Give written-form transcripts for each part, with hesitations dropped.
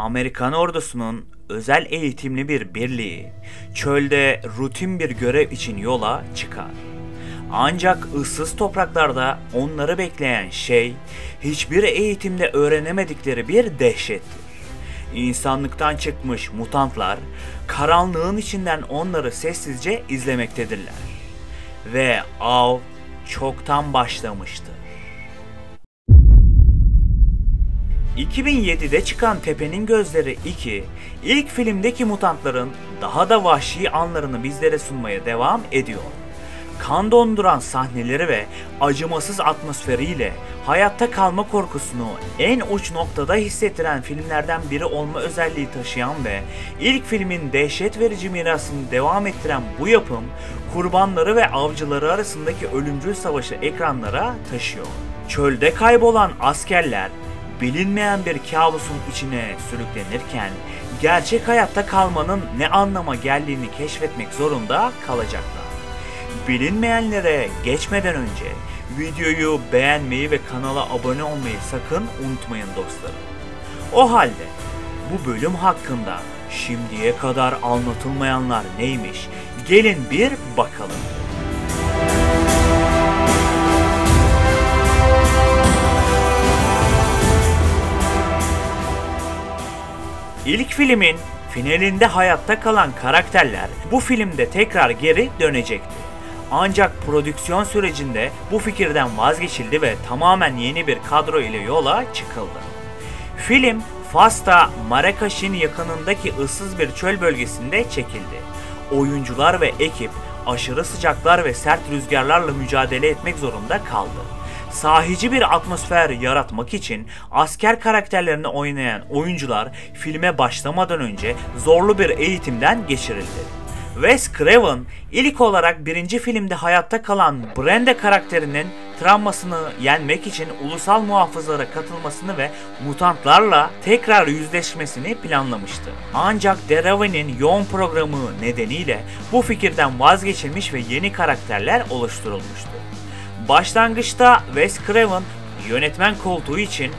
Amerikan ordusunun özel eğitimli bir birliği çölde rutin bir görev için yola çıkar. Ancak ıssız topraklarda onları bekleyen şey hiçbir eğitimde öğrenemedikleri bir dehşettir. İnsanlıktan çıkmış mutantlar karanlığın içinden onları sessizce izlemektedirler. Ve av çoktan başlamıştır. 2007'de çıkan Tepe'nin Gözleri 2, ilk filmdeki mutantların daha da vahşi anlarını bizlere sunmaya devam ediyor. Kan donduran sahneleri ve acımasız atmosferiyle hayatta kalma korkusunu en uç noktada hissettiren filmlerden biri olma özelliği taşıyan ve ilk filmin dehşet verici mirasını devam ettiren bu yapım, kurbanları ve avcıları arasındaki ölümcül savaşı ekranlara taşıyor. Çölde kaybolan askerler, bilinmeyen bir kabusun içine sürüklenirken gerçek hayatta kalmanın ne anlama geldiğini keşfetmek zorunda kalacaklar. Bilinmeyenlere geçmeden önce videoyu beğenmeyi ve kanala abone olmayı sakın unutmayın dostlarım. O halde bu bölüm hakkında şimdiye kadar anlatılmayanlar neymiş? Gelin bir bakalım. İlk filmin finalinde hayatta kalan karakterler bu filmde tekrar geri dönecekti. Ancak prodüksiyon sürecinde bu fikirden vazgeçildi ve tamamen yeni bir kadro ile yola çıkıldı. Film, Fas'ta Marrakeş'in yakınındaki ıssız bir çöl bölgesinde çekildi. Oyuncular ve ekip aşırı sıcaklar ve sert rüzgarlarla mücadele etmek zorunda kaldı. Sahici bir atmosfer yaratmak için asker karakterlerini oynayan oyuncular filme başlamadan önce zorlu bir eğitimden geçirildi. Wes Craven ilk olarak birinci filmde hayatta kalan Brenda karakterinin travmasını yenmek için ulusal muhafızlara katılmasını ve mutantlarla tekrar yüzleşmesini planlamıştı. Ancak Deravin'in yoğun programı nedeniyle bu fikirden vazgeçilmiş ve yeni karakterler oluşturulmuştu. Başlangıçta Wes Craven yönetmen koltuğu için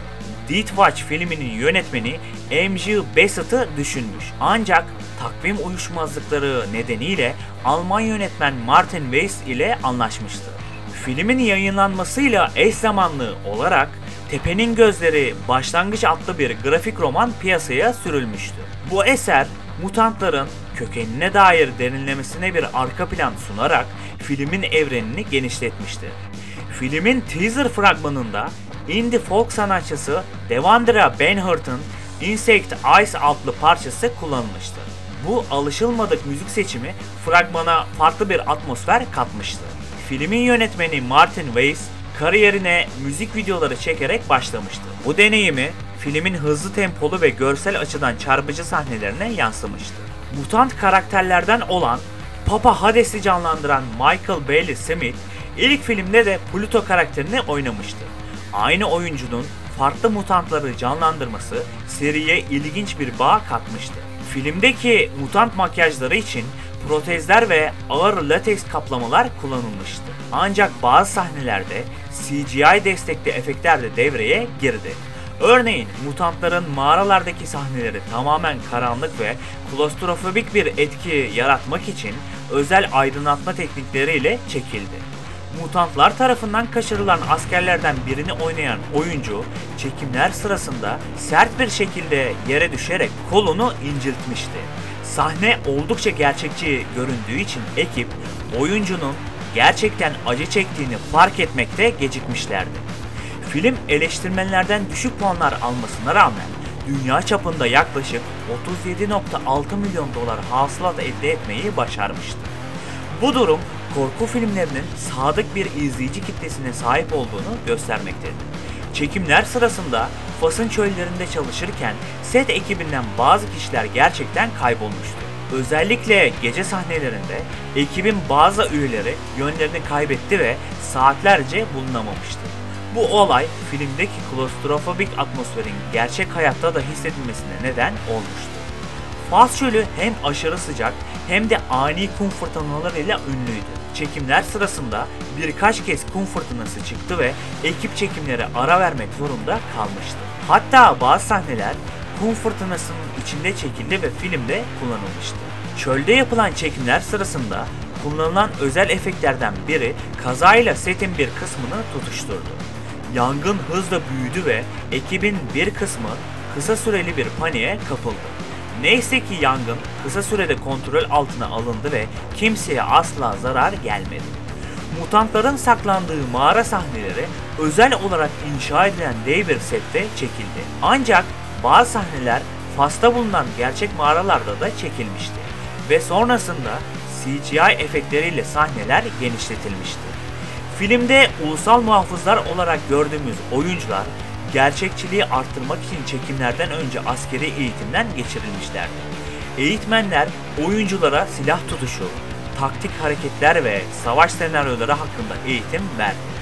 Death Watch filminin yönetmeni M.G. Bassett'ı düşünmüş. Ancak takvim uyuşmazlıkları nedeniyle Alman yönetmen Martin Weiss ile anlaşmıştı. Filmin yayınlanmasıyla eş zamanlı olarak Tepe'nin Gözleri Başlangıç adlı bir grafik roman piyasaya sürülmüştü. Bu eser mutantların kökenine dair derinlemesine bir arka plan sunarak filmin evrenini genişletmişti. Filmin teaser fragmanında indie folk sanatçısı Devendra Banhart'ın Insect Eyes adlı parçası kullanılmıştı. Bu alışılmadık müzik seçimi fragmana farklı bir atmosfer katmıştı. Filmin yönetmeni Martin Weiss kariyerine müzik videoları çekerek başlamıştı. Bu deneyimi filmin hızlı tempolu ve görsel açıdan çarpıcı sahnelerine yansımıştı. Mutant karakterlerden olan Papa Hades'i canlandıran Michael Bailey Smith ilk filmde de Pluto karakterini oynamıştı. Aynı oyuncunun farklı mutantları canlandırması seriye ilginç bir bağ katmıştı. Filmdeki mutant makyajları için protezler ve ağır lateks kaplamalar kullanılmıştı. Ancak bazı sahnelerde CGI destekli efektler de devreye girdi. Örneğin mutantların mağaralardaki sahneleri tamamen karanlık ve klostrofobik bir etki yaratmak için özel aydınlatma teknikleriyle çekildi. Mutantlar tarafından kaçırılan askerlerden birini oynayan oyuncu çekimler sırasında sert bir şekilde yere düşerek kolunu inciltmişti. Sahne oldukça gerçekçi göründüğü için ekip oyuncunun gerçekten acı çektiğini fark etmekte gecikmişlerdi. Film eleştirmenlerden düşük puanlar almasına rağmen dünya çapında yaklaşık 37,6 milyon dolar hasılat elde etmeyi başarmıştı. Bu durum korku filmlerinin sadık bir izleyici kitlesine sahip olduğunu göstermektedir. Çekimler sırasında Fas'ın çöllerinde çalışırken set ekibinden bazı kişiler gerçekten kaybolmuştu. Özellikle gece sahnelerinde ekibin bazı üyeleri yönlerini kaybetti ve saatlerce bulunamamıştı. Bu olay filmdeki klostrofobik atmosferin gerçek hayatta da hissedilmesine neden olmuştu. Fas çölü hem aşırı sıcak hem de ani kum fırtınalarıyla ünlüydü. Çekimler sırasında birkaç kez kum fırtınası çıktı ve ekip çekimlere ara vermek zorunda kalmıştı. Hatta bazı sahneler kum fırtınasının içinde çekildi ve filmde kullanılmıştı. Çölde yapılan çekimler sırasında kullanılan özel efektlerden biri kazayla setin bir kısmını tutuşturdu. Yangın hızla büyüdü ve ekibin bir kısmı kısa süreli bir paniğe kapıldı. Neyse ki yangın kısa sürede kontrol altına alındı ve kimseye asla zarar gelmedi. Mutantların saklandığı mağara sahneleri özel olarak inşa edilen dev bir sette çekildi. Ancak bazı sahneler Fas'ta bulunan gerçek mağaralarda da çekilmişti ve sonrasında CGI efektleriyle sahneler genişletilmişti. Filmde ulusal muhafızlar olarak gördüğümüz oyuncular gerçekçiliği arttırmak için çekimlerden önce askeri eğitimden geçirilmişlerdi. Eğitmenler oyunculara silah tutuşu, taktik hareketler ve savaş senaryoları hakkında eğitim verdi.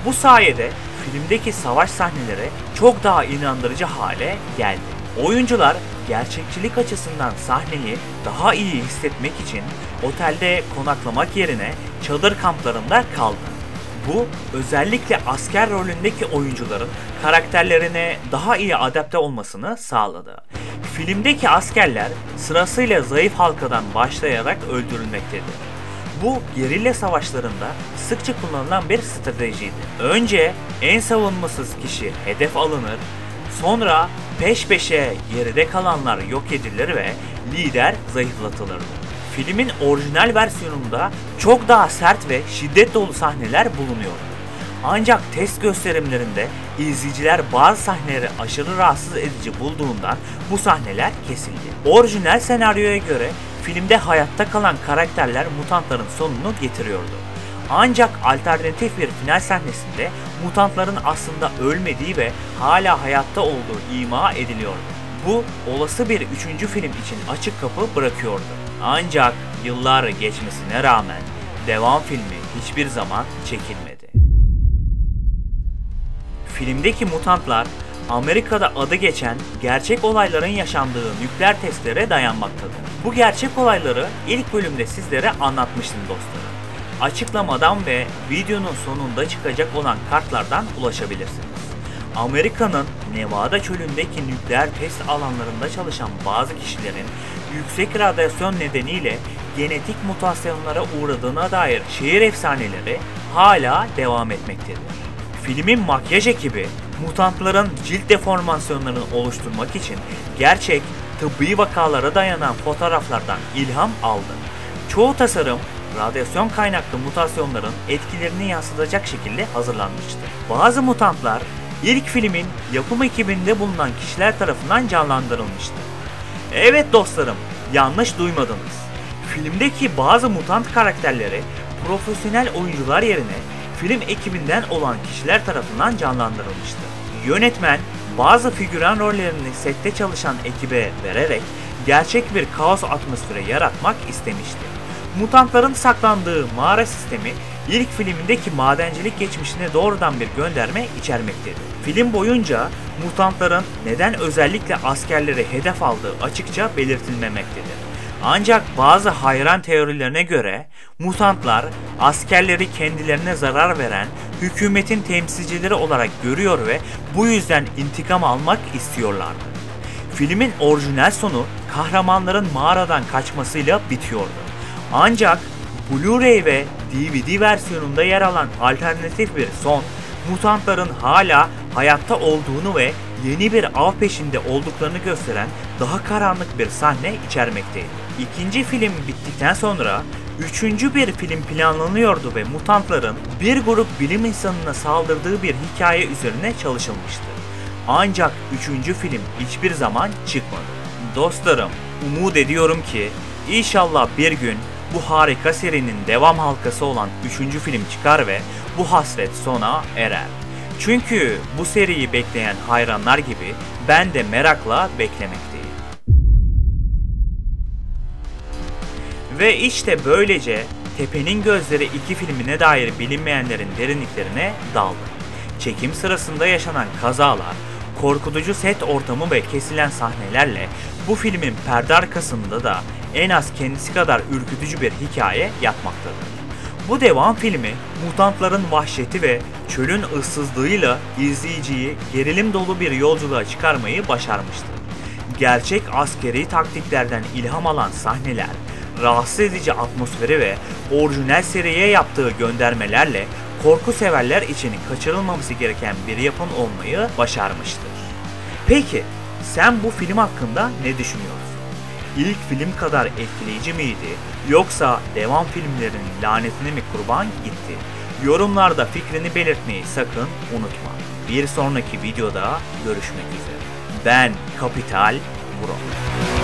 Bu sayede filmdeki savaş sahneleri çok daha inandırıcı hale geldi. Oyuncular gerçekçilik açısından sahneyi daha iyi hissetmek için otelde konaklamak yerine çadır kamplarında kaldı. Bu özellikle asker rolündeki oyuncuların karakterlerine daha iyi adapte olmasını sağladı. Filmdeki askerler sırasıyla zayıf halkadan başlayarak öldürülmektedir. Bu gerilla savaşlarında sıkça kullanılan bir stratejiydi. Önce en savunmasız kişi hedef alınır, sonra peş peşe geride kalanlar yok edilir ve lider zayıflatılırdı. Filmin orijinal versiyonunda çok daha sert ve şiddet dolu sahneler bulunuyordu. Ancak test gösterimlerinde izleyiciler bazı sahneleri aşırı rahatsız edici bulduğundan bu sahneler kesildi. Orijinal senaryoya göre filmde hayatta kalan karakterler mutantların sonunu getiriyordu. Ancak alternatif bir final sahnesinde mutantların aslında ölmediği ve hala hayatta olduğu ima ediliyordu. Bu olası bir 3. film için açık kapı bırakıyordu. Ancak yıllar geçmesine rağmen devam filmi hiçbir zaman çekilmedi. Filmdeki mutantlar Amerika'da adı geçen gerçek olayların yaşandığı nükleer testlere dayanmaktadır. Bu gerçek olayları ilk bölümde sizlere anlatmıştım dostlarım. Açıklamadan ve videonun sonunda çıkacak olan kartlardan ulaşabilirsiniz. Amerika'nın Nevada çölündeki nükleer test alanlarında çalışan bazı kişilerin yüksek radyasyon nedeniyle genetik mutasyonlara uğradığına dair şehir efsaneleri hala devam etmektedir. Filmin makyaj ekibi mutantların cilt deformasyonlarını oluşturmak için gerçek tıbbi vakalara dayanan fotoğraflardan ilham aldı. Çoğu tasarım radyasyon kaynaklı mutasyonların etkilerini yansıtacak şekilde hazırlanmıştı. Bazı mutantlar ilk filmin yapım ekibinde bulunan kişiler tarafından canlandırılmıştı. Evet dostlarım, yanlış duymadınız. Filmdeki bazı mutant karakterleri profesyonel oyuncular yerine film ekibinden olan kişiler tarafından canlandırılmıştı. Yönetmen bazı figüran rollerini sette çalışan ekibe vererek gerçek bir kaos atmosferi yaratmak istemişti. Mutantların saklandığı mağara sistemi ilk filmindeki madencilik geçmişine doğrudan bir gönderme içermektedir. Film boyunca mutantların neden özellikle askerleri hedef aldığı açıkça belirtilmemektedir. Ancak bazı hayran teorilerine göre mutantlar askerleri kendilerine zarar veren hükümetin temsilcileri olarak görüyor ve bu yüzden intikam almak istiyorlardı. Filmin orijinal sonu kahramanların mağaradan kaçmasıyla bitiyordu. Ancak Blu-ray ve DVD versiyonunda yer alan alternatif bir son, mutantların hala hayatta olduğunu ve yeni bir av peşinde olduklarını gösteren daha karanlık bir sahne içermekteydi. İkinci film bittikten sonra üçüncü bir film planlanıyordu ve mutantların bir grup bilim insanına saldırdığı bir hikaye üzerine çalışılmıştı. Ancak üçüncü film hiçbir zaman çıkmadı. Dostlarım, umut ediyorum ki inşallah bir gün bu harika serinin devam halkası olan 3. film çıkar ve bu hasret sona erer. Çünkü bu seriyi bekleyen hayranlar gibi ben de merakla beklemekteyim. Ve işte böylece Tepe'nin Gözleri 2 filmine dair bilinmeyenlerin derinliklerine daldık. Çekim sırasında yaşanan kazalar, korkutucu set ortamı ve kesilen sahnelerle bu filmin perde arkasında da en az kendisi kadar ürkütücü bir hikaye yatmaktadır. Bu devam filmi mutantların vahşeti ve çölün ıssızlığıyla izleyiciyi gerilim dolu bir yolculuğa çıkarmayı başarmıştır. gerçek askeri taktiklerden ilham alan sahneler, rahatsız edici atmosferi ve orijinal seriye yaptığı göndermelerle korku severler için kaçırılmaması gereken bir yapım olmayı başarmıştır. Peki sen bu film hakkında ne düşünüyorsun? İlk film kadar etkileyici miydi yoksa devam filmlerinin lanetine mi kurban gitti? Yorumlarda fikrini belirtmeyi sakın unutma. Bir sonraki videoda görüşmek üzere. Ben Kapital Bro.